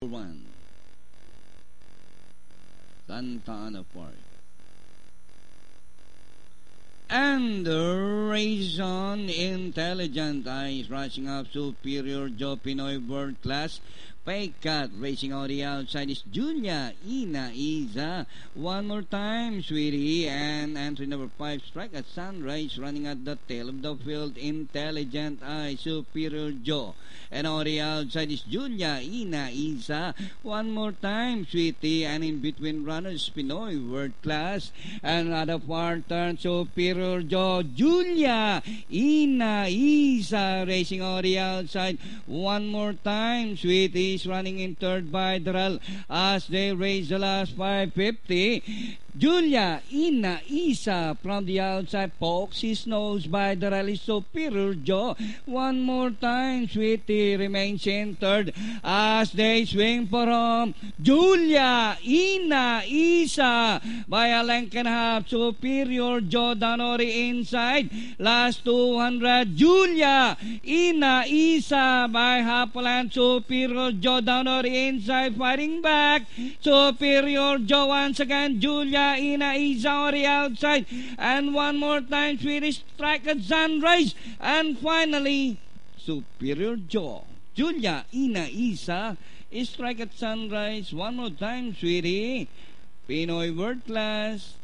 1, Santa Ana Park. And the Raison Intelligent Eyes rushing up Superior Joe Pinoy World Class. Paycat racing on the outside is Julia Inaiza. One more time, sweetie. And entry number 5, Strike at Sunrise, running at the tail of the field. Intelligent Eye, Superior Joe. And on the outside is Julia Inaiza. One more time, sweetie. And in between runners, Pinoy World Class. And at the far turn, Superior Joe, Julia Inaiza racing on the outside. One more time, sweetie. Running in third by Daral as they race the last 550. Julia Inaiza from the outside pokes his nose by Daral is Superior Joe. One more time, sweetie remains in third as they swing for home. Julia Inaiza by a length and a half. Superior Joe Danori inside. Last 200. Julia Inaiza by half a length. Superior Joe Danori inside, fighting back. Superior Joe once again. Julia Inaiza on the outside. And one more time, Swedish Strike at Sunrise. And finally, Superior Joe. Julia Inaiza is Strike at Sunrise. One more time, sweetie. Pinoy World Class.